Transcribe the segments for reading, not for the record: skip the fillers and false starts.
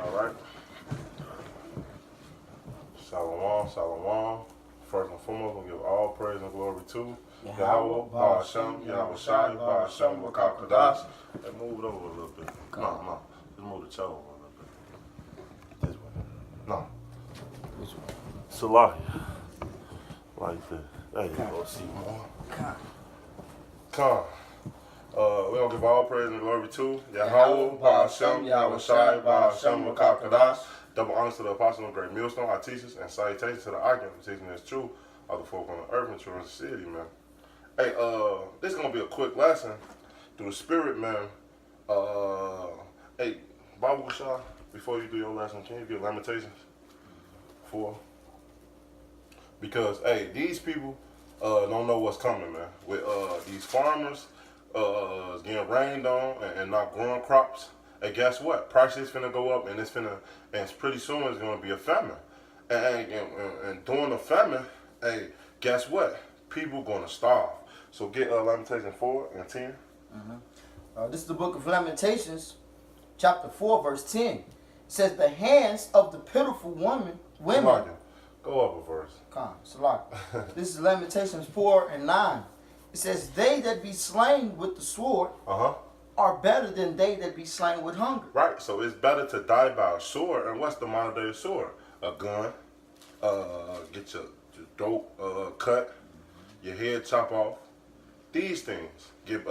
All right. Shalom, shalom. First and foremost, we give all praise and glory to Yahweh, Ba'ashem, Yahweh Shai, Ba'ashem, Wakakadash. Let's move it over a little bit. No. Just move the chair over a little bit. This way. No. Which one? Salahi. Like this. There you go. See more. Come. We're going to give all praise and glory to Yahweh, Ba'ashem, Yahweh Shai, Ba'ashem, Wakakadash. Double honors to the apostle of Great Millstone, our teachers, and salutations to the icon for teaching us true of the folk on the earth and true in the city, man. Hey, this is going to be a quick lesson through the spirit, man. Hey, Bible Shah, before you do your lesson, can you give Lamentations 4? Because, hey, these people don't know what's coming, man. With these farmers getting rained on and not growing crops. And guess what? Prices finna go up, and it's pretty soon it's gonna be a famine. And during the famine, hey, guess what? People gonna starve. So get Lamentations 4 and 10. This is the book of Lamentations, chapter 4, verse 10. It says, the hands of the pitiful women. Salakia. Go up a verse. Salakia. This is Lamentations 4 and 9. It says, they that be slain with the sword are better than they that be slain with hunger. Right, so it's better to die by a sword. And what's the modern day sword? A gun, get your throat cut, your head chop off. These things get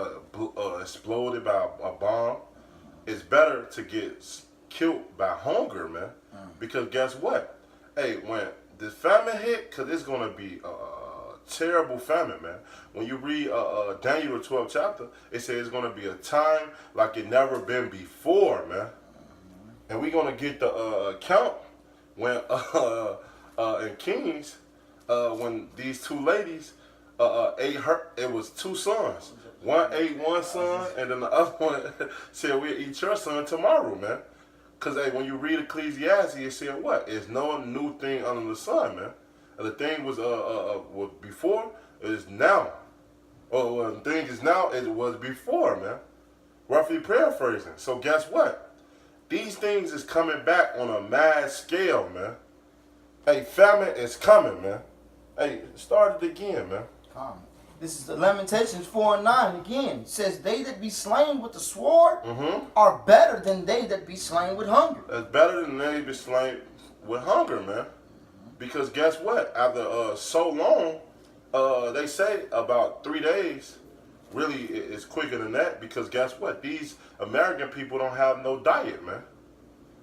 exploded by a bomb. It's better to get killed by hunger, man. Because guess what? Hey, when the famine hit, because it's going to be terrible famine, man. When you read Daniel the 12th chapter, it says it's going to be a time like it never been before, man. And we're going to get the account when in Kings, when these two ladies ate her, it was two sons. One ate one son, and then the other one said, we'll eat your son tomorrow, man. Because hey, when you read Ecclesiastes, it said what? It's no new thing under the sun, man. The thing was before, it is now. Or the thing is now, it was before, man. Roughly paraphrasing. So guess what? These things is coming back on a mad scale, man. Hey, famine is coming, man. Hey, start it again, man. This is the Lamentations 4 and 9 again. It says, they that be slain with the sword are better than they that be slain with hunger. That's better than they be slain with hunger, man. Because guess what? After so long, they say about 3 days. Really, it's quicker than that. Because guess what? These American people don't have no diet, man.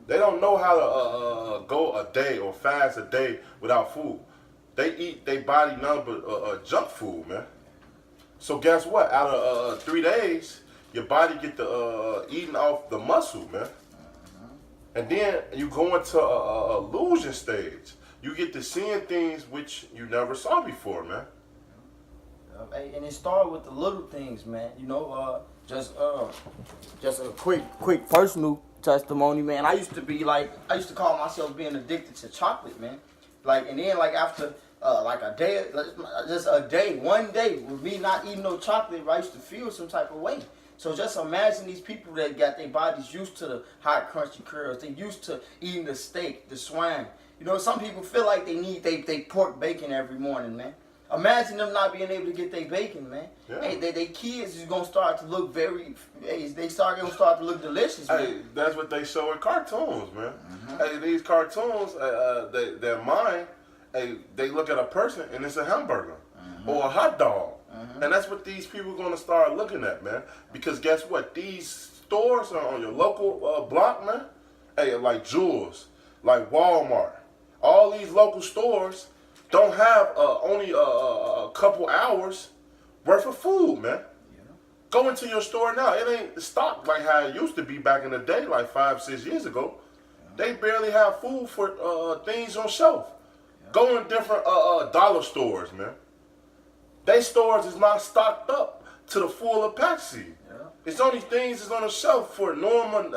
They don't know how to go a day or fast a day without food. They eat their body none but junk food, man. So guess what? Out of 3 days, your body get the eating off the muscle, man. And then you go into a illusion stage. You get to seeing things which you never saw before, man. And it started with the little things, man. You know, just a quick personal testimony, man. I used to call myself being addicted to chocolate, man. And then after one day with me not eating no chocolate, I used to feel some type of way. So just imagine these people that got their bodies used to the hot crunchy curls. They used to eating the steak, the swine. You know, some people feel like they need they pork bacon every morning, man. Imagine them not being able to get their bacon, man. Yeah. Hey, they kids is gonna start to look gonna start to look delicious, man. Hey, that's what they show in cartoons, man. Hey, these cartoons, their mind, hey, they look at a person and it's a hamburger or a hot dog. And that's what these people are gonna start looking at, man. Because guess what? These stores are on your local block, man. Hey, like Jewel's, like Walmart. All these local stores don't have only a couple hours worth of food, man. Yeah. Go into your store now. It ain't stocked like how it used to be back in the day, like 5-6 years ago. Yeah. They barely have food for things on shelf. Yeah. Go in different dollar stores, man. They stores is not stocked up to the full capacity. Yeah. It's only things that's on the shelf for normal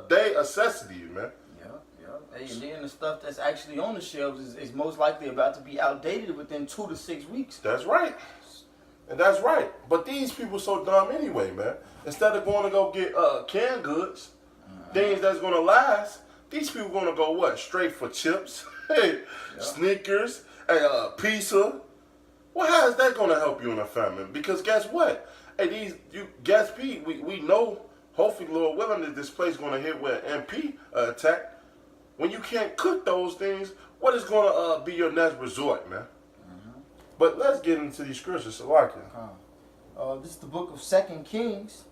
day necessities, man. Hey, and then the stuff that's actually on the shelves is most likely about to be outdated within 2 to 6 weeks. That's right. And that's right. But these people so dumb anyway, man. Instead of going to go get canned goods, things that's going to last, these people gonna go what? Straight for chips, hey, Snickers, hey, pizza. Well, how is that gonna help you in a famine? Because guess what? Hey, we know. Hopefully, Lord willing, that this place gonna hit with an MP attack. When you can't cook those things, what is gonna be your next resort, man? But let's get into these scriptures, This is the book of 2 Kings.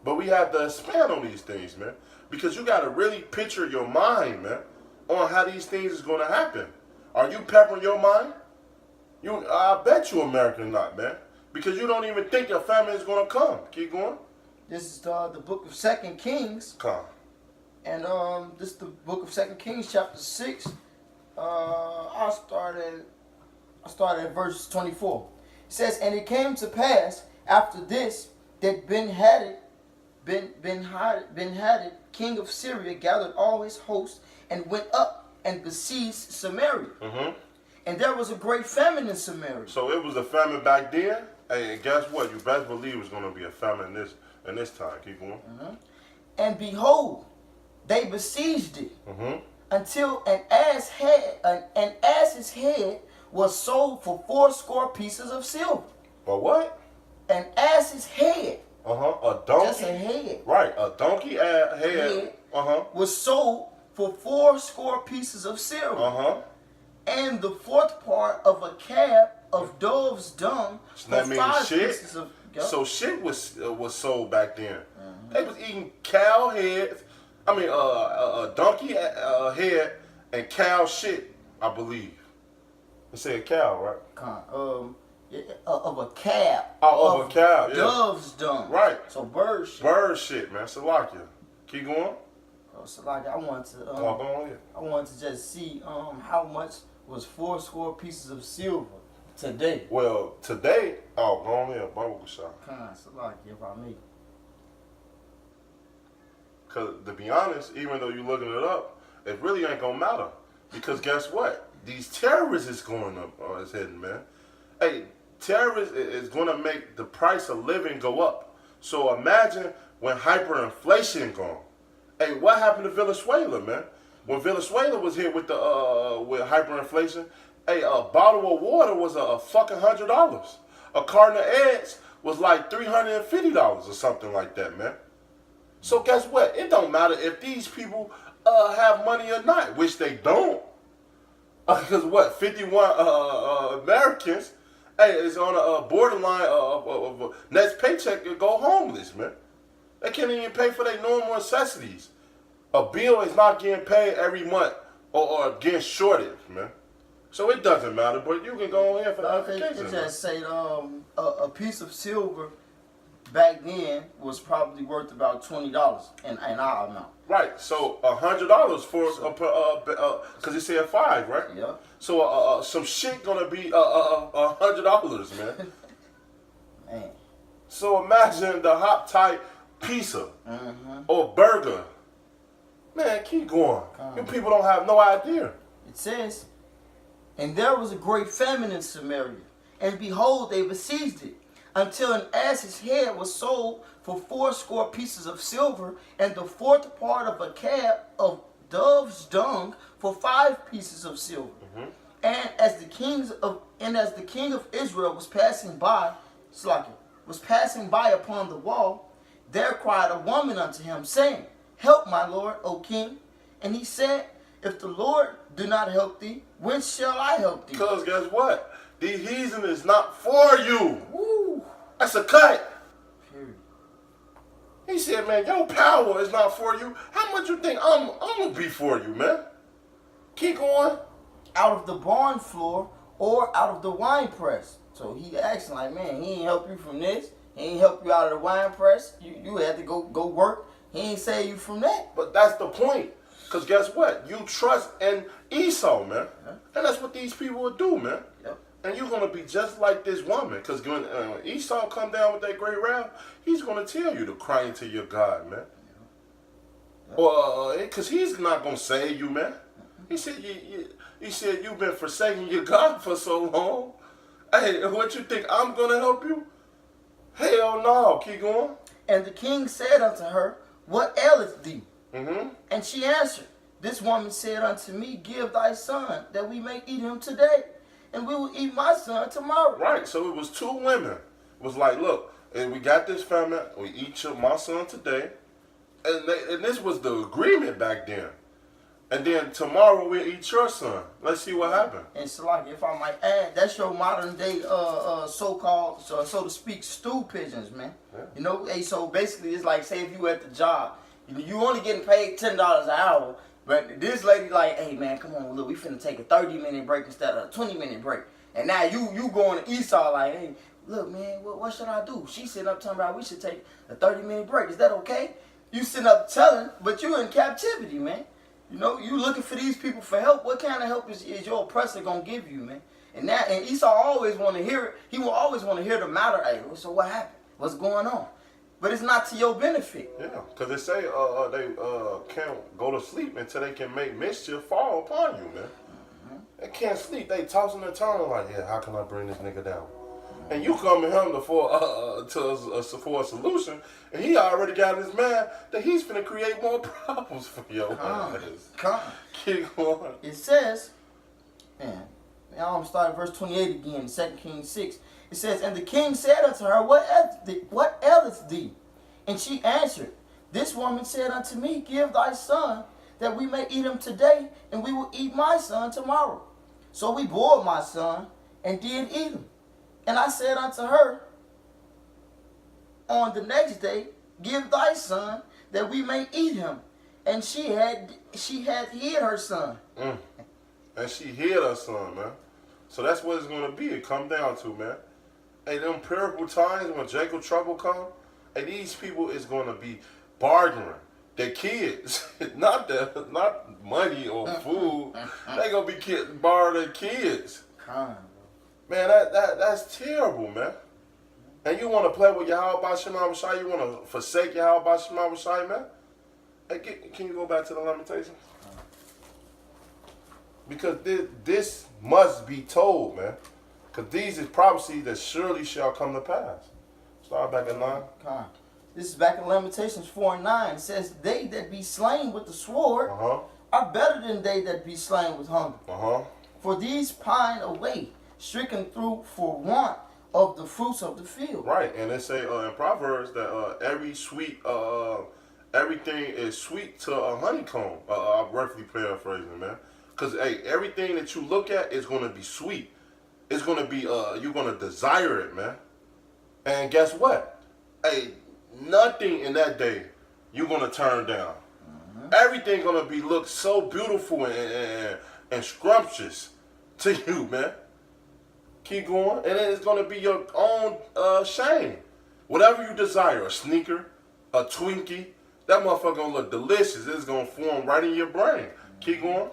But we have to expand on these things, man. Because you got to really picture your mind, man, on how these things is going to happen. Are you peppering your mind? I bet you American not, man. Because you don't even think your family is going to come. Keep going. This is the book of 2 Kings. Come. And this is the book of 2 Kings, chapter 6. I started at verse 24. It says, and it came to pass after this that Ben-Hadad, king of Syria, gathered all his hosts and went up and besieged Samaria. And there was a great famine in Samaria. So it was a famine back then. Hey, and guess what? You best believe it's going to be a famine in this time. Keep going. And behold, they besieged it until an ass's head was sold for 80 pieces of silver. A what? An ass's head. A donkey. Just a head. Right, a donkey head. Was sold for 80 pieces of silver. And the fourth part of a cab of dove's dung So for that means 5 shit. pieces of. So shit was sold back then. They was eating cow heads. I mean, a donkey head and cow shit, I believe. They say a cow, right? Of a cab. Of a cow, yeah. Dove's dung. Right. So bird shit. Bird shit, man. Salakia. Keep going. So like I wanted to. Go on here. I wanted to just see how much was 80 pieces of silver today. Well, today, go on here, Bible shot. So like if I may. Because to be honest, even though you're looking it up, it really ain't gonna matter. Because guess what? These terrorists is going up on his head, man. Hey, terrorists is gonna make the price of living go up. So imagine when hyperinflation gone. Hey, what happened to Venezuela, man? When Venezuela was hit with with hyperinflation, hey, a bottle of water was a fucking $100. A carton of eggs was like $350 or something like that, man. So guess what? It don't matter if these people have money or not, which they don't. Because 51 Americans, hey, is on a borderline of next paycheck to go homeless, man. They can't even pay for their normal necessities. A bill is not getting paid every month or getting shorted, man. So it doesn't matter, but you can go on here for the application. It just say a piece of silver back then was probably worth about $20 in our amount. Right, so $100 for because it said 5, right? Yeah. So some shit gonna be $100, man. Man. So imagine the hot type pizza or burger. Man, keep going. You people don't have no idea. It says, and there was a great famine in Samaria, and behold, they besieged it, until an ass's head was sold for 80 pieces of silver, and the fourth part of a cab of dove's dung for 5 pieces of silver. And as the king of Israel was passing by, upon the wall, there cried a woman unto him, saying, help, my lord, O king. And he said, if the Lord do not help thee, when shall I help thee? Because guess what? The heathen is not for you. Woo. That's a cut. Period. He said, man, your power is not for you. How much you think I'm going to be for you, man? Keep going. Out of the barn floor or out of the wine press. So he asking like, man, he ain't help you from this. He ain't help you out of the wine press. You had to go work. He ain't save you from that. But that's the point. Because guess what? You trust in Esau, man. And that's what these people will do, man. Yep. And you're going to be just like this woman. Because when Esau come down with that great wrath, he's going to tell you to cry into your God, man. Yep. Or because he's not going to save you, man. He said, you've been forsaking your God for so long. Hey, what you think, I'm going to help you? Hell no. Keep going. And the king said unto her, what aileth thee? And she answered, This woman said unto me, give thy son, that we may eat him today, and we will eat my son tomorrow. Right, so it was two women. It was like, look, and we got this family, we eat my son today, and this was the agreement back then. And then tomorrow we'll eat your son. Let's see what happened. And so, like, if I might add, that's your modern day, so-called, so to speak, stool pigeons, man. Yeah. You know, hey, so basically it's like, say if you at the job, you only getting paid $10 an hour, but this lady like, hey man, come on, look, we finna take a 30-minute break instead of a 20-minute break. And now you going to Esau like, hey, look man, what should I do? She sitting up talking about we should take a 30-minute break. Is that okay? You sitting up telling, but you in captivity, man. You know, you looking for these people for help. What kind of help is your oppressor gonna give you, man? And Esau always want to hear it. He will always want to hear the matter. Hey, so what happened? What's going on? But it's not to your benefit. Yeah, because they say they can't go to sleep until they can make mischief fall upon you, man. Mm-hmm. They can't sleep. They tossing and turning like, yeah, how can I bring this nigga down? And you come to him for a solution, and he already got his man that he's finna create more problems for your ass. Keep going. It says, man, I'm gonna start at verse 28 again, 2 Kings 6. It says, and the king said unto her, what aileth thee? And she answered, this woman said unto me, give thy son, that we may eat him today, and we will eat my son tomorrow. So we boiled my son, and did eat him. And I said unto her, on the next day, give thy son, that we may eat him. And she had hid her son. And she hid her son, man. So that's what it's going to be. It come down to, man. Hey, them perilous times when Jacob trouble come, and these people is going to be bargaining their kids, not money or food. They going to be borrow their kids. Man, that's terrible, man. And you want to play with Yahweh Shema Shai? You want to forsake Yahweh Shema Shai, man? Hey, can you go back to the Lamentations? Because this must be told, man. Because these is prophecies that surely shall come to pass. Start back at 9. This is back in Lamentations 4:9. It says, they that be slain with the sword are better than they that be slain with hunger. For these pine away, stricken through for want of the fruits of the field. Right, and they say in Proverbs that everything is sweet to a honeycomb. I'm roughly paraphrasing, man. Because, hey, everything that you look at is going to be sweet. It's going to be, you're going to desire it, man. And guess what? Hey, nothing in that day you're going to turn down. Everything going to be look so beautiful and scrumptious to you, man. Keep going. And then it's going to be your own shame. Whatever you desire, a sneaker, a Twinkie, that motherfucker going to look delicious. It's going to form right in your brain. Keep going.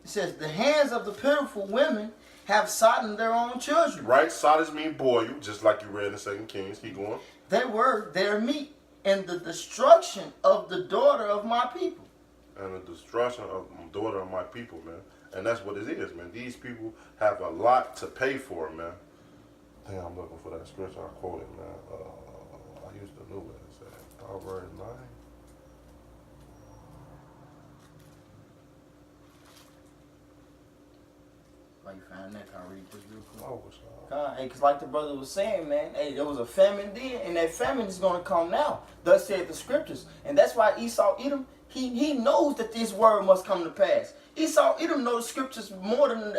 It says, the hands of the pitiful women have sodden their own children. Right, soddens mean boil, just like you read in 2 Kings. Keep going. They were their meat in the destruction of the daughter of my people. And the destruction of the daughter of my people, man. And that's what it is, man. These people have a lot to pay for, man. I think I'm looking for that scripture I quoted, man. I used to know what it said. Proverbs 9. Like you found that, can I read this real quick? Oh, what's up? Hey, because like the brother was saying, man, hey, there was a famine then, and that famine is going to come now. Thus said the scriptures. And that's why Esau Edom, he knows that this word must come to pass. Esau Edom knows the scriptures more than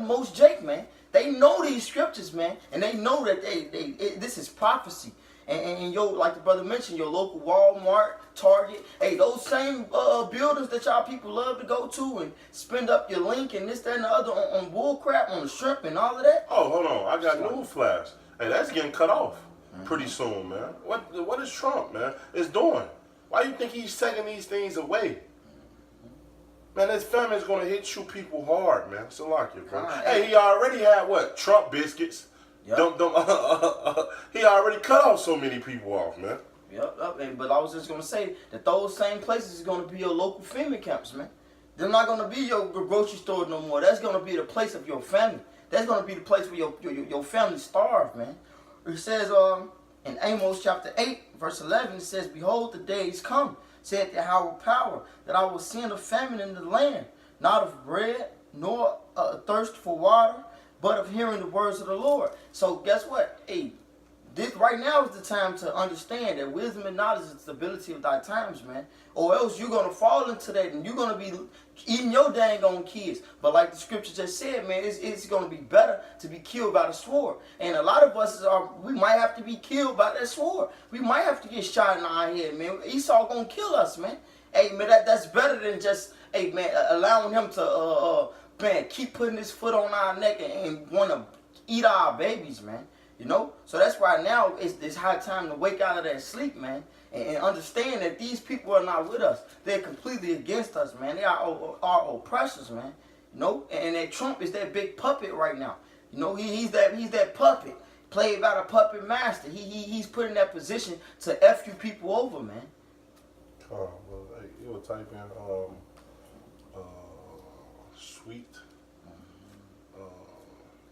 most Jake, man. They know these scriptures, man, and they know that this is prophecy. And your, like the brother mentioned, your local Walmart, Target, hey, those same buildings that y'all people love to go to and spend up your link and this, that, and the other on bull crap, on the shrimp and all of that. Oh, hold on. I got news flash. Hey, that's getting cut off pretty soon, man. What is Trump, man, is doing? Why do you think he's taking these things away? Man, this famine is going to hit you people hard, man. It's a lock you, bro. Hey, he already had, what, Trump biscuits. Yep. He already cut off so many people off, man. Yep. But I was just going to say that those same places is going to be your local FEMA camps, man. They're not going to be your grocery store no more. That's going to be the place of your family. That's going to be the place where your family starve, man. It says in Amos chapter 8, verse 11, it says, behold, the days come, said Yahweh power, that I will send a famine in the land, not of bread, nor a thirst for water, but of hearing the words of the Lord. So guess what? Hey, this right now is the time to understand that wisdom and knowledge is the stability of thy times, man. Or else you're gonna fall into that and you're gonna be eating your dang on kids. But like the scripture just said, man, it's gonna be better to be killed by the sword. And a lot of us we might have to be killed by that sword. We might have to get shot in our head, man. Esau gonna kill us, man. Hey, man, that's better than just, hey, man, allowing him to man, keep putting his foot on our neck and want to eat our babies, man. You know? So that's why now it's high time to wake out of that sleep, man, and understand that these people are not with us. They're completely against us, man. They are our oppressors, man. You know? And that Trump is that big puppet right now. You know, he's that puppet, played by the puppet master. He's put in that position to F you people over, man. Well, hey, you will type in sweet.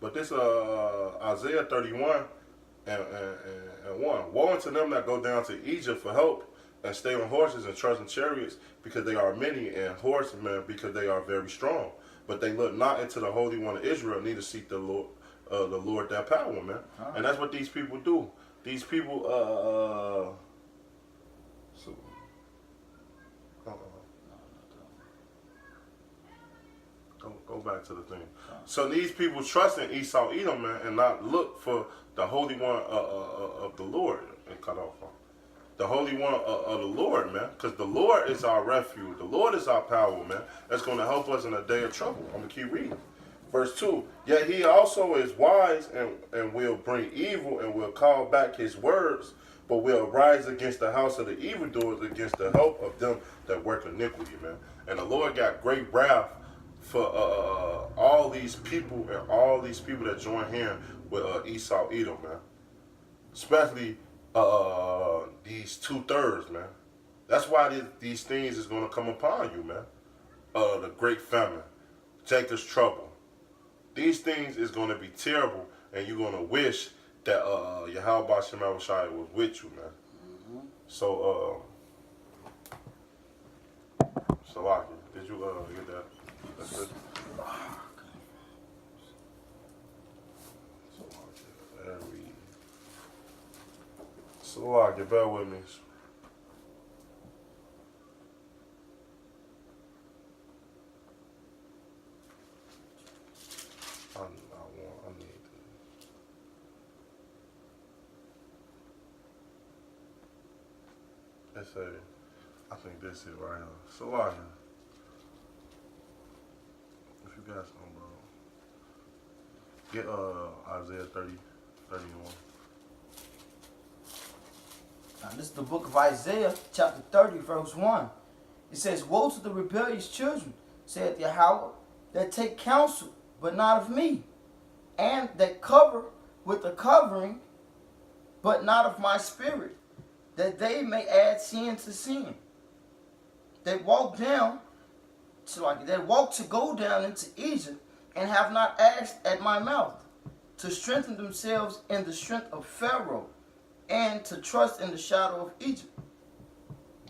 But this Isaiah 31 and 1. Woe unto them that go down to Egypt for help and stay on horses and trust in chariots, because they are many, and horsemen because they are very strong. But they look not into the Holy One of Israel, neither seek the Lord their power, man. Right. And that's what these people do. These people Go back to the thing. So these people trust in Esau, Edom, man, and not look for the Holy One of the Lord. And cut off the Holy One of the Lord, man, because the Lord is our refuge. The Lord is our power, man. That's going to help us in a day of trouble. I'm going to keep reading. Verse 2. Yet he also is wise and will bring evil and will call back his words, but will rise against the house of the evildoers, against the help of them that work iniquity, man. And the Lord got great wrath for all these people and all these people that join hand with Esau, Edom, man. Especially these 2/3, man. That's why these things is going to come upon you, man. The great famine, Jacob's trouble. These things is going to be terrible, and you're going to wish that Yahweh Shema Shai was with you, man. Mm-hmm. So, Salaki, did you get that? That's it. Salaki, bear with me. I need to. Let's say, I think this is right here. Salaki. If you got some, bro. Get Isaiah 30, 31. Now, this is the book of Isaiah, chapter 30, verse 1. It says, Woe to the rebellious children, saith Yahweh, that take counsel, but not of me, and that cover with a covering, but not of my spirit, that they may add sin to sin. They walk to go down into Egypt, and have not asked at my mouth, to strengthen themselves in the strength of Pharaoh, and to trust in the shadow of Egypt.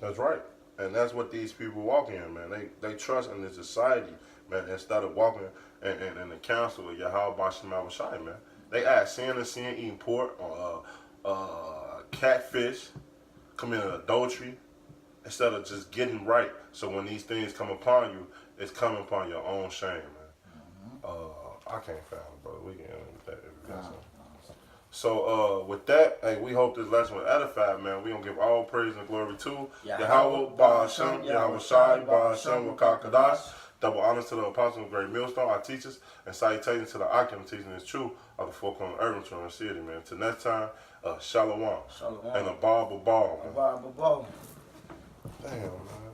That's right. And that's what these people walk in, man. They trust in the society, man, instead of walking in the counsel of Yahweh Shema Shai, man. They add sin and sin, eating pork, catfish, committing adultery, instead of just getting right. So when these things come upon you, it's coming upon your own shame, man. Mm-hmm. I can't find it, brother. We can end with that if you got something. So with that, hey, we hope this lesson was edified, man. We gonna give all praise and glory to Yahweh, Ba'ashem, Yahweh Shai, Ba'ashem, Wakakadash. Double honors to the apostles of Great Millstone, our teachers, and salutations to the Akim teaching is true of the four corner urban children city, man. Till next time, Shalom. And a ball, man. A ball. Damn, man.